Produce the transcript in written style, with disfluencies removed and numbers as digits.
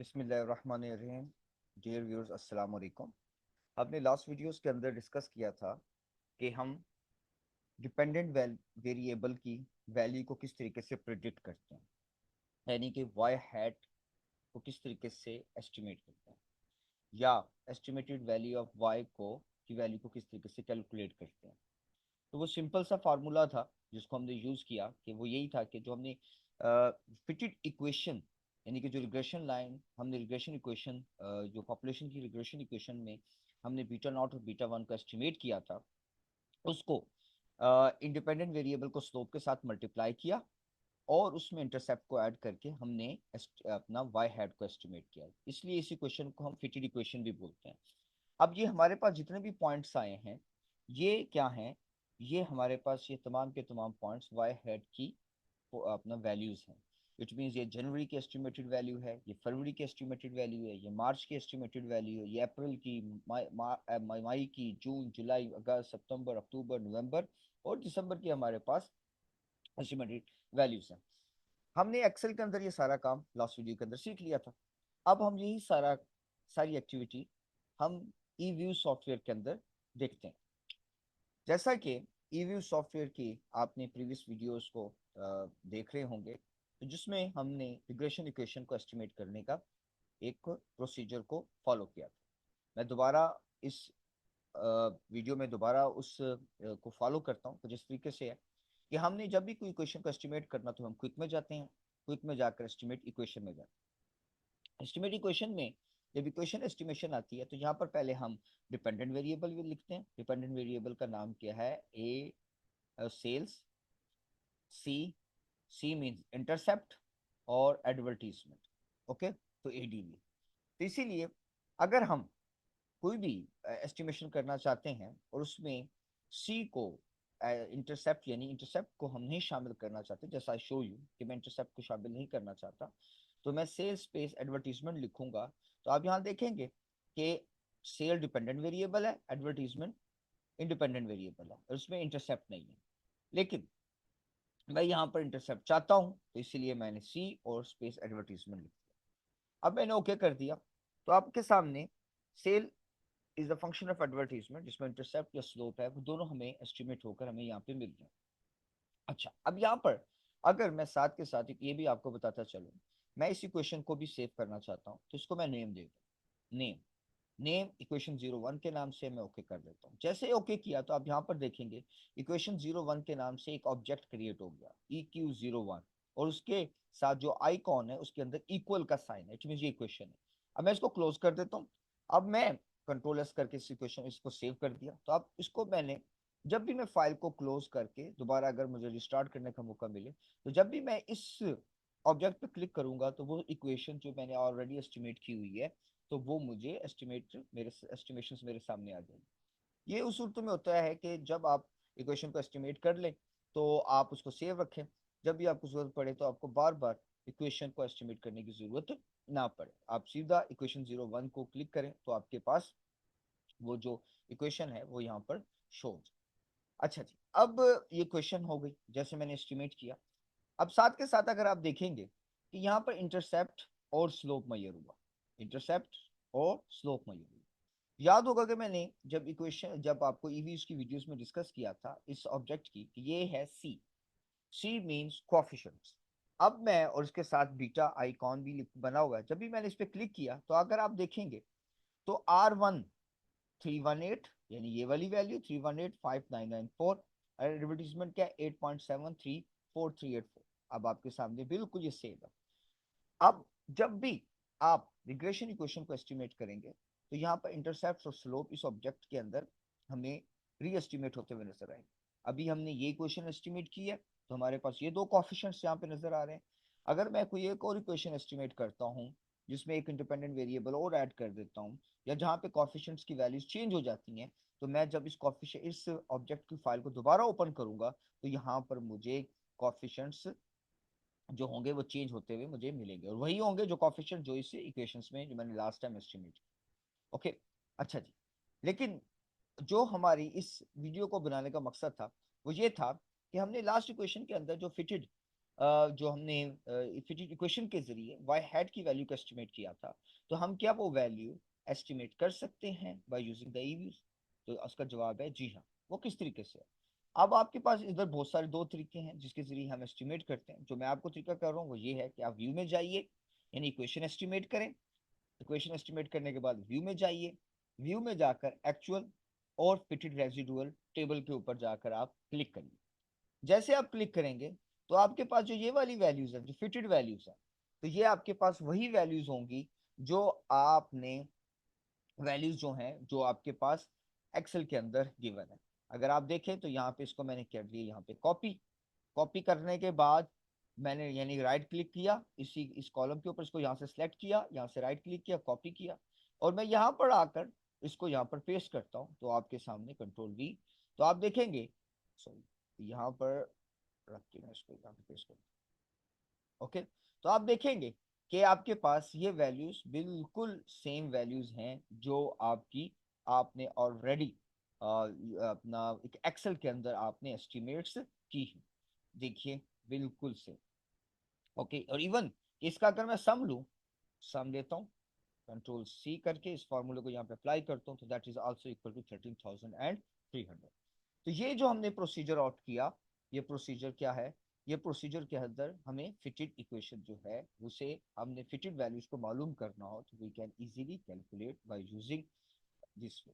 बिस्मिल्लाहिर्रहमानिर्रहीम। Dear viewers, अस्सलाम वालेकुम। हमने लास्ट वीडियोस के अंदर डिस्कस किया था कि हम डिपेंडेंट वेरिएबल की वैल्यू को किस तरीके से प्रिडिक्ट करते हैं, यानी कि वाई हैट को किस तरीके से एस्टिमेट करते हैं, या एस्टिमेटेड वैल्यू ऑफ वाई को की वैल्यू को किस तरीके से कैलकुलेट करते हैं। तो वो सिंपल सा फार्मूला था जिसको हमने यूज़ किया कि वो यही था कि जो हमने फिटेड इक्वेशन, यानी कि जो रिग्रेशन लाइन हमने रिग्रेशन इक्वेशन, जो पॉपुलेशन की रिग्रेशन इक्वेशन में हमने बीटा नॉट और बीटा वन का एस्टिमेट किया था, उसको इंडिपेंडेंट वेरिएबल को स्लोप के साथ मल्टीप्लाई किया और उसमें इंटरसेप्ट को ऐड करके हमने अपना वाई हैट को एस्टिमेट किया। इसलिए इस इक्वेशन को हम फिटेड इक्वेशन भी बोलते हैं। अब ये हमारे पास जितने भी पॉइंट्स आए हैं, ये क्या हैं? ये हमारे पास ये तमाम के तमाम पॉइंट्स वाई हेड की अपना वैल्यूज हैं। इट मीन्स ये जनवरी की एस्टिमेटेड वैल्यू है, ये फरवरी की एस्टिमेटेड वैल्यू है, ये मार्च की एस्टिमेटेड वैल्यू है, ये अप्रैल की, मई की, जून, जुलाई, अगस्त, सितंबर, अक्टूबर, नवंबर और दिसंबर की हमारे पास एस्टिमेटेड वैल्यूज हैं। हमने एक्सेल के अंदर ये सारा काम लास्ट वीडियो के अंदर सीख लिया था। अब हम यही सारी एक्टिविटी हम ई व्यू सॉफ्टवेयर के अंदर देखते हैं। जैसा कि ई व्यू सॉफ्टवेयर की आपने प्रीवियस वीडियोस को देख रहे होंगे, तो जिसमें हमने रिग्रेशन इक्वेशन को एस्टिमेट करने का एक प्रोसीजर को फॉलो किया था। मैं दोबारा इस वीडियो में दोबारा उस को फॉलो करता हूँ। तो जिस तरीके से है कि हमने जब भी कोई इक्वेशन को एस्टिमेट करना, तो हम क्विक में जाते हैं, क्विक में जाकर एस्टिमेट इक्वेशन में जाते हैं। एस्टिमेट इक्वेशन में जब इक्वेशन एस्टिमेशन आती है, तो यहाँ पर पहले हम डिपेंडेंट वेरिएबल भी लिखते हैं। डिपेंडेंट वेरिएबल का नाम क्या है? ए सेल्स, सी सी मीन्स इंटरसेप्ट और एडवर्टीजमेंट। ओके, तो एडीवी। तो इसीलिए अगर हम कोई भी एस्टिमेशन करना चाहते हैं और उसमें सी को इंटरसेप्ट, यानी इंटरसेप्ट को हम नहीं शामिल करना चाहते, जैसा शो यू कि मैं इंटरसेप्ट को शामिल नहीं करना चाहता, तो मैं सेल स्पेस एडवर्टीजमेंट लिखूंगा। तो आप यहाँ देखेंगे कि सेल डिपेंडेंट वेरिएबल है, एडवर्टीजमेंट इंडिपेंडेंट वेरिएबल है और उसमें इंटरसेप्ट नहीं है। लेकिन मैं यहाँ पर इंटरसेप्ट चाहता हूँ, तो इसीलिए मैंने सी और स्पेस एडवर्टीजमेंट लिख दिया। अब मैंने ओके कर दिया, तो आपके सामने sale is the function of advertisement, जिसमें इंटरसेप्ट या स्लोप है, वो दोनों हमें एस्टिमेट होकर हमें यहाँ पे मिल रहे हैं। अच्छा, अब यहाँ पर अगर मैं साथ के साथ एक ये भी आपको बताता चलूँ, मैं इस इक्वेशन को भी सेव करना चाहता हूँ, तो इसको मैं नेम दे दूँ। नेम नेम इक्वेशन 01 के नाम से मैं ओके कर देता हूँ। जैसे ओके किया, तो आप यहाँ पर देखेंगे इक्वेशन 01 के नाम से एक ऑब्जेक्ट क्रिएट हो गया, EQ01, और उसके साथ जो आइकॉन है उसके अंदर इक्वल का साइन है। इट मीन ये इक्वेशन है। अब मैं इसको क्लोज कर देता हूँ। अब मैं कंट्रोल एस करके इस इक्वेशन इसको सेव कर दिया। तो अब इसको मैंने जब भी मैं फाइल को क्लोज करके दोबारा अगर मुझे रिस्टार्ट करने का मौका मिले, तो जब भी मैं इस ऑब्जेक्ट पे क्लिक करूंगा, तो वो इक्वेशन जो मैंने ऑलरेडी एस्टिमेट की हुई है, तो वो मुझे एस्टिमेशन मेरे सामने आ जाएगी। ये उस सूरत में होता है कि जब आप इक्वेशन को एस्टिमेट कर लें, तो आप उसको सेव रखें। जब भी आपको जरूरत पड़े, तो आपको बार बार इक्वेशन को एस्टिमेट करने की जरूरत ना पड़े। आप सीधा इक्वेशन 01 को क्लिक करें, तो आपके पास वो जो इक्वेशन है वो यहाँ पर शो हो जाए। अच्छा जी, अब ये क्वेश्चन हो गई जैसे मैंने एस्टिमेट किया। अब साथ के साथ अगर आप देखेंगे कि यहाँ पर इंटरसेप्ट और स्लोप मेजर हुआ, इंटरसेप्ट और स्लोप मेजर हुआ। याद होगा कि मैंने जब आपको ईवीज की वीडियोस में डिस्कस किया था इस ऑब्जेक्ट की, कि ये है सी। सी मींस कोएफिशिएंट्स। अब मैं और इसके साथ बीटा आइकॉन भी बना हुआ है। जब भी मैंने इस पर क्लिक किया, तो अगर आप देखेंगे तो R1 318, यानी ये वाली वैल्यू 3185994, और एडवर्टीजमेंट क्या है? 8.734384। अब आपके सामने बिल्कुल ये सेम है। अब जब भी आप रिग्रेशन इक्वेशन को एस्टिमेट करेंगे, तो यहाँ पर इंटरसेप्ट और स्लोप इस ऑब्जेक्ट के अंदर हमें री एस्टिमेट होते हुए नजर आएंगे। अभी हमने ये इक्वेशन एस्टिमेट की है, तो हमारे पास ये दो कॉफिशिएंट्स यहाँ पे नजर आ रहे हैं। अगर मैं कोई एक और इक्वेशन एस्टिमेट करता हूँ, जिसमें एक इंडिपेंडेंट वेरिएबल और ऐड कर देता हूँ, या जहाँ पे कॉफिशिएंट्स की वैल्यूज चेंज हो जाती हैं, तो मैं जब इस ऑब्जेक्ट की फाइल को दोबारा ओपन करूंगा, तो यहाँ पर मुझे कॉफिशिएंट्स जो होंगे वो चेंज होते हुए मुझे मिलेंगे, और वही होंगे जो कॉफिशिएंट जो इस इक्वेशंस में जो मैंने लास्ट टाइम एस्टिमेट। ओके, अच्छा जी। लेकिन जो हमारी इस वीडियो को बनाने का मकसद था, वो ये था कि हमने लास्ट इक्वेशन के अंदर जो फिटेड जो हमने फिटेड इक्वेशन के जरिए वाई हैट की वैल्यू को एस्टिमेट किया था, तो हम क्या वो वैल्यू एस्टिमेट कर सकते हैं by using the E views? तो उसका जवाब है जी हाँ। वो किस तरीके से है? अब आपके पास इधर बहुत सारे दो तरीके हैं जिसके जरिए हम एस्टिमेट करते हैं। जो मैं आपको तरीका कर रहा हूँ वो ये है कि आप व्यू में जाइए, यानी इक्वेशन एस्टिमेट करें। इक्वेशन एस्टिमेट करने के बाद व्यू में जाइए, व्यू में जाकर एक्चुअल और फिटेड रेजिडुअल टेबल के ऊपर जाकर आप क्लिक करिए। जैसे आप क्लिक करेंगे तो आपके पास जो ये वाली वैल्यूज है, जो फिटेड वैल्यूज है, तो ये आपके पास वही वैल्यूज होंगी जो आपने वैल्यूज जो हैं जो आपके पास एक्सेल के अंदर गिवन है। अगर आप देखें तो यहाँ पे इसको मैंने कर दिया, यहाँ पे कॉपी। कॉपी करने के बाद मैंने यानी राइट क्लिक किया इस कॉलम के ऊपर, इसको यहाँ से सिलेक्ट किया, यहाँ से राइट क्लिक किया, कॉपी किया, और मैं यहाँ पर आकर इसको यहाँ पर पेस्ट करता हूँ। तो आपके सामने कंट्रोल V, तो आप देखेंगे, सॉरी यहाँ पर रख के मैं इसको यहाँ पे पेस्ट करता हूँ। ओके, तो आप देखेंगे कि आपके पास ये वैल्यूज बिल्कुल सेम वैल्यूज हैं जो आपकी आपने ऑलरेडी अपना एक एक्सेल के अंदर आपने एस्टिमेट्स की है। देखिए, बिल्कुल से ओके। और इवन इसका अगर मैं सम लूं, सम लेता हूँ, कंट्रोल C करके इस फॉर्मूले को यहाँ पे अप्लाई करता हूँ, तो that is also equal to 13,300। तो ये जो हमने प्रोसीजर आउट किया, ये प्रोसीजर क्या है? ये प्रोसीजर के अंदर हमें फिटेड इक्वेशन जो है उसे हमने फिटेड वैल्यूज को मालूम करना हो तो we can easily calculate by using this way.